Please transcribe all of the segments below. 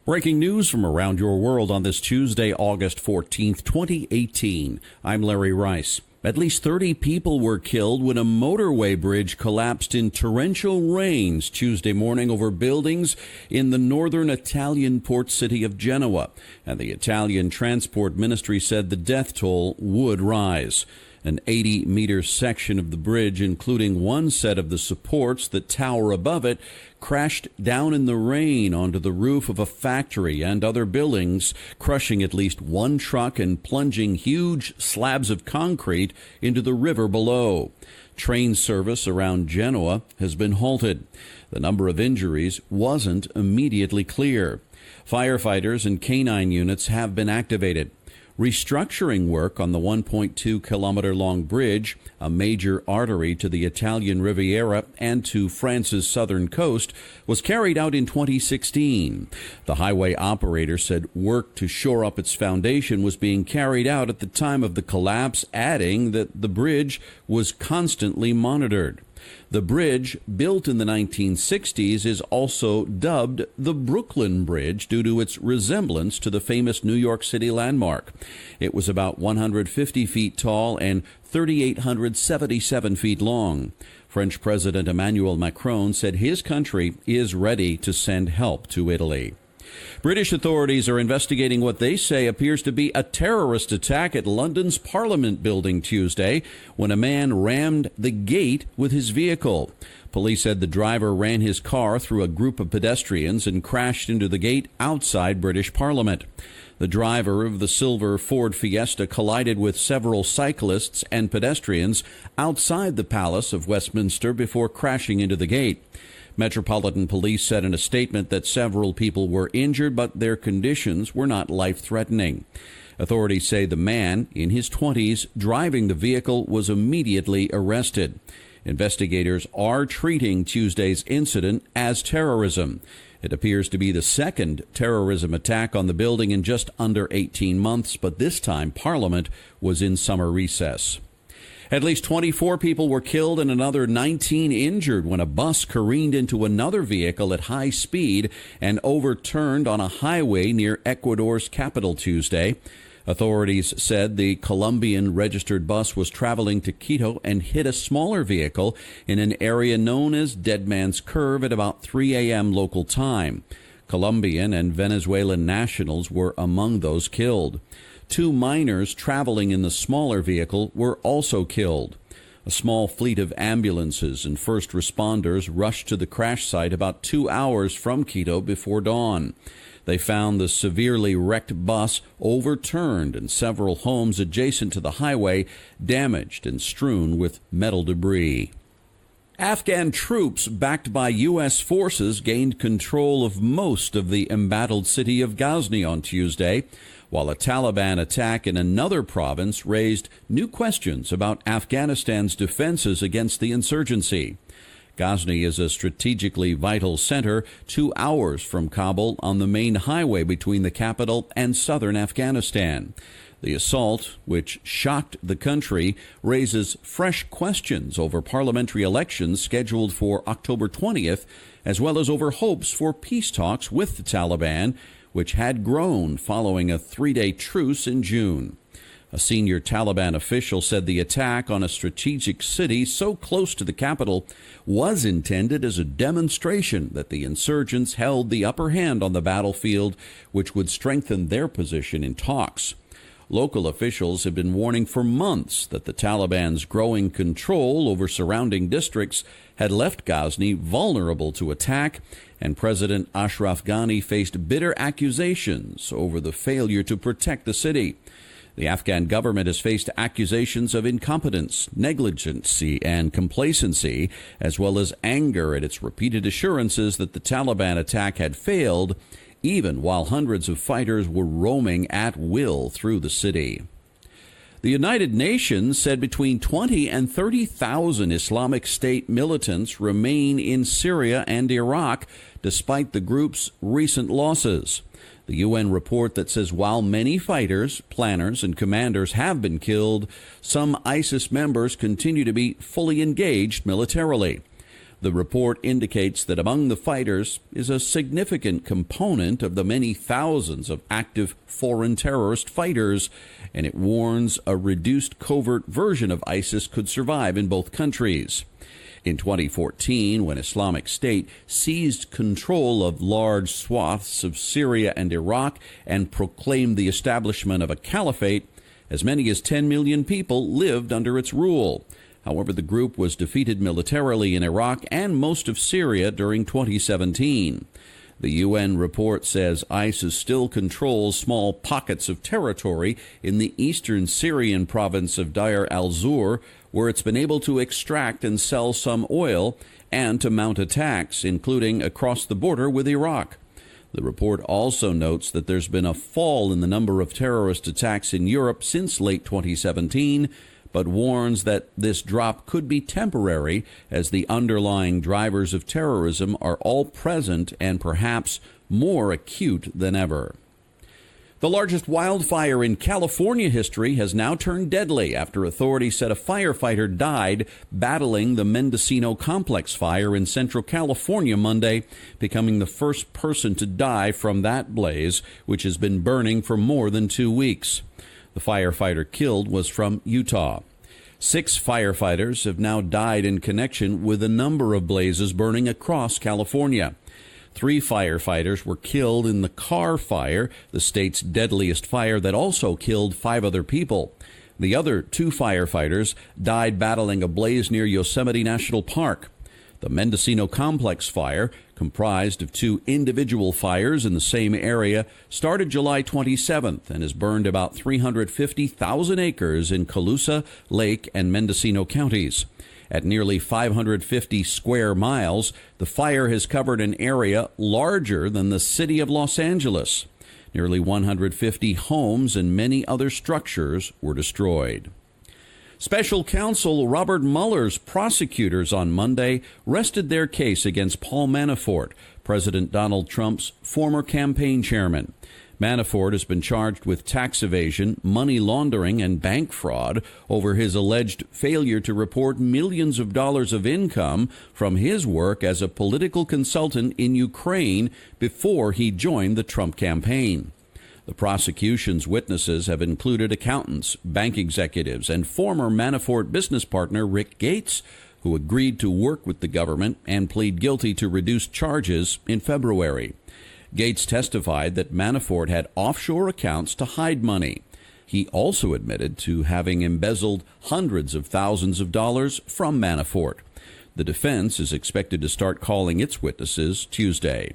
Breaking news from around your world on this Tuesday, August 14th, 2018. I'm Larry Rice. At least 30 people were killed when a motorway bridge collapsed in torrential rains Tuesday morning over buildings in the northern Italian port city of Genoa. And the Italian Transport Ministry said the death toll would rise. An 80-meter section of the bridge, including one set of the supports that tower above it, crashed down in the rain onto the roof of a factory and other buildings, crushing at least one truck and plunging huge slabs of concrete into the river below. Train service around Genoa has been halted. The number of injuries wasn't immediately clear. Firefighters and canine units have been activated. Restructuring work on the 1.2-kilometer-long bridge, a major artery to the Italian Riviera and to France's southern coast, was carried out in 2016. The highway operator said work to shore up its foundation was being carried out at the time of the collapse, adding that the bridge was constantly monitored. The bridge, built in the 1960s, is also dubbed the Brooklyn Bridge due to its resemblance to the famous New York City landmark. It was about 150 feet tall and 3,877 feet long. French President Emmanuel Macron said his country is ready to send help to Italy. British authorities are investigating what they say appears to be a terrorist attack at London's Parliament building Tuesday when a man rammed the gate with his vehicle. Police said the driver ran his car through a group of pedestrians and crashed into the gate outside British Parliament. The driver of the silver Ford Fiesta collided with several cyclists and pedestrians outside the Palace of Westminster before crashing into the gate. Metropolitan Police said in a statement that several people were injured, but their conditions were not life-threatening. Authorities say the man, in his 20s, driving the vehicle was immediately arrested. Investigators are treating Tuesday's incident as terrorism. It appears to be the second terrorism attack on the building in just under 18 months, but this time Parliament was in summer recess. At least 24 people were killed and another 19 injured when a bus careened into another vehicle at high speed and overturned on a highway near Ecuador's capital Tuesday. Authorities said the Colombian-registered bus was traveling to Quito and hit a smaller vehicle in an area known as Dead Man's Curve at about 3 a.m. local time. Colombian and Venezuelan nationals were among those killed. 2 minors traveling in the smaller vehicle were also killed. A small fleet of ambulances and first responders rushed to the crash site about 2 hours from Quito before dawn. They found the severely wrecked bus overturned and several homes adjacent to the highway damaged and strewn with metal debris. Afghan troops backed by U.S. forces gained control of most of the embattled city of Ghazni on Tuesday, while a Taliban attack in another province raised new questions about Afghanistan's defenses against the insurgency. Ghazni is a strategically vital center 2 hours from Kabul on the main highway between the capital and southern Afghanistan. The assault, which shocked the country, raises fresh questions over parliamentary elections scheduled for October 20th, as well as over hopes for peace talks with the Taliban, which had grown following a 3-day truce in June. A senior Taliban official said the attack on a strategic city so close to the capital was intended as a demonstration that the insurgents held the upper hand on the battlefield, which would strengthen their position in talks. Local officials have been warning for months that the Taliban's growing control over surrounding districts had left Ghazni vulnerable to attack, and President Ashraf Ghani faced bitter accusations over the failure to protect the city. The Afghan government has faced accusations of incompetence, negligence, and complacency, as well as anger at its repeated assurances that the Taliban attack had failed, even while hundreds of fighters were roaming at will through the city. The United Nations said between 20 and 30,000 Islamic State militants remain in Syria and Iraq, despite the group's recent losses. The UN report that says while many fighters, planners, and commanders have been killed, some ISIS members continue to be fully engaged militarily. The report indicates that among the fighters is a significant component of the many thousands of active foreign terrorist fighters, and it warns a reduced covert version of ISIS could survive in both countries. In 2014, when Islamic State seized control of large swaths of Syria and Iraq and proclaimed the establishment of a caliphate, as many as 10 million people lived under its rule. However, the group was defeated militarily in Iraq and most of Syria during 2017. The UN report says ISIS still controls small pockets of territory in the eastern Syrian province of Deir al-Zur, where it's been able to extract and sell some oil and to mount attacks, including across the border with Iraq. The report also notes that there's been a fall in the number of terrorist attacks in Europe since late 2017, but warns that this drop could be temporary as the underlying drivers of terrorism are all present and perhaps more acute than ever. The largest wildfire in California history has now turned deadly after authorities said a firefighter died battling the Mendocino Complex fire in central California Monday, becoming the first person to die from that blaze, which has been burning for more than 2 weeks. The firefighter killed was from Utah. 6 firefighters have now died in connection with a number of blazes burning across California. 3 firefighters were killed in the Carr Fire, the state's deadliest fire that also killed 5 other people. The other 2 firefighters died battling a blaze near Yosemite National Park. The Mendocino Complex fire, comprised of 2 individual fires in the same area, started July 27th and has burned about 350,000 acres in Colusa, Lake, and Mendocino counties. At nearly 550 square miles, the fire has covered an area larger than the city of Los Angeles. Nearly 150 homes and many other structures were destroyed. Special counsel Robert Mueller's prosecutors on Monday rested their case against Paul Manafort, President Donald Trump's former campaign chairman. Manafort has been charged with tax evasion, money laundering, and bank fraud over his alleged failure to report millions of dollars of income from his work as a political consultant in Ukraine before he joined the Trump campaign. The prosecution's witnesses have included accountants, bank executives, and former Manafort business partner Rick Gates, who agreed to work with the government and plead guilty to reduced charges in February. Gates testified that Manafort had offshore accounts to hide money. He also admitted to having embezzled hundreds of thousands of dollars from Manafort. The defense is expected to start calling its witnesses Tuesday.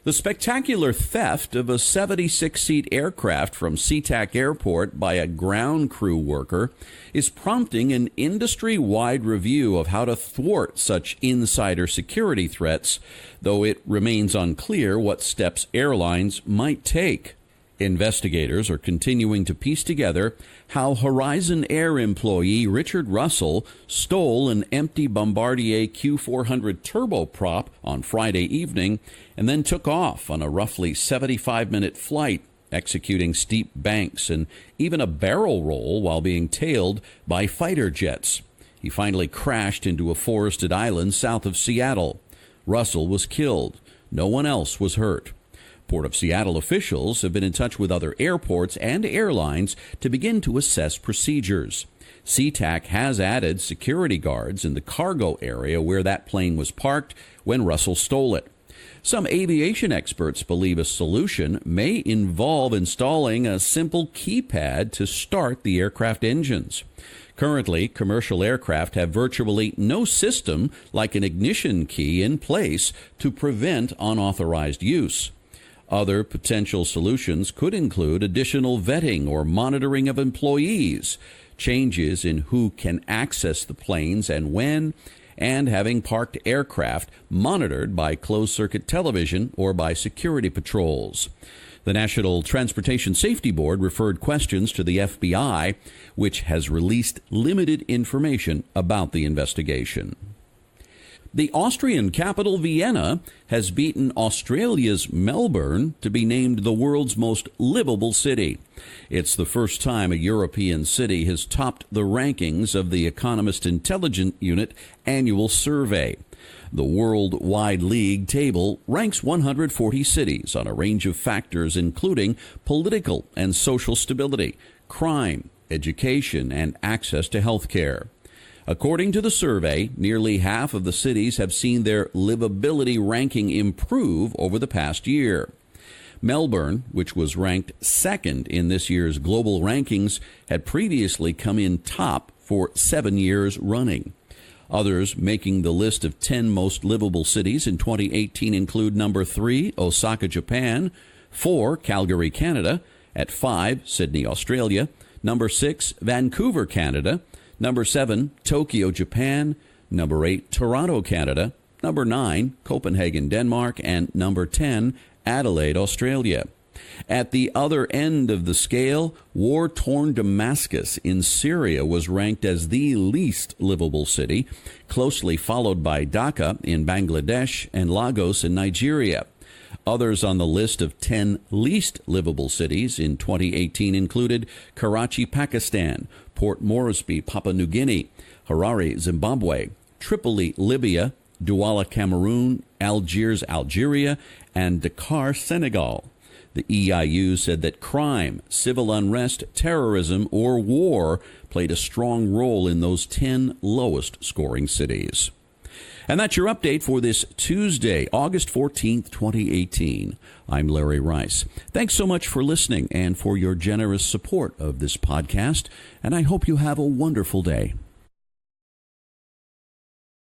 The spectacular theft of a 76-seat aircraft from SeaTac Airport by a ground crew worker is prompting an industry-wide review of how to thwart such insider security threats, though it remains unclear what steps airlines might take. Investigators are continuing to piece together how Horizon Air employee Richard Russell stole an empty Bombardier Q400 turboprop on Friday evening and then took off on a roughly 75-minute flight, executing steep banks and even a barrel roll while being tailed by fighter jets. He finally crashed into a forested island south of Seattle. Russell was killed. No one else was hurt. Port of Seattle officials have been in touch with other airports and airlines to begin to assess procedures. SeaTac has added security guards in the cargo area where that plane was parked when Russell stole it. Some aviation experts believe a solution may involve installing a simple keypad to start the aircraft engines. Currently, commercial aircraft have virtually no system like an ignition key in place to prevent unauthorized use. Other potential solutions could include additional vetting or monitoring of employees, changes in who can access the planes and when, and having parked aircraft monitored by closed-circuit television or by security patrols. The National Transportation Safety Board referred questions to the FBI, which has released limited information about the investigation. The Austrian capital, Vienna, has beaten Australia's Melbourne to be named the world's most livable city. It's the first time a European city has topped the rankings of the Economist Intelligence Unit annual survey. The Worldwide League table ranks 140 cities on a range of factors including political and social stability, crime, education, and access to health care. According to the survey, nearly half of the cities have seen their livability ranking improve over the past year. Melbourne, which was ranked second in this year's global rankings, had previously come in top for 7 years running. Others making the list of 10 most livable cities in 2018 include number 3, Osaka, Japan, 4, Calgary, Canada, at 5, Sydney, Australia, number 6, Vancouver, Canada, number 7, Tokyo, Japan, number 8, Toronto, Canada, number 9, Copenhagen, Denmark, and number 10, Adelaide, Australia. At the other end of the scale, war-torn Damascus in Syria was ranked as the least livable city, closely followed by Dhaka in Bangladesh and Lagos in Nigeria. Others on the list of 10 least livable cities in 2018 included Karachi, Pakistan, Port Moresby, Papua New Guinea, Harare, Zimbabwe, Tripoli, Libya, Douala, Cameroon, Algiers, Algeria, and Dakar, Senegal. The EIU said that crime, civil unrest, terrorism, or war played a strong role in those 10 lowest scoring cities. And that's your update for this Tuesday, August 14th, 2018. I'm Larry Rice. Thanks so much for listening and for your generous support of this podcast, and I hope you have a wonderful day.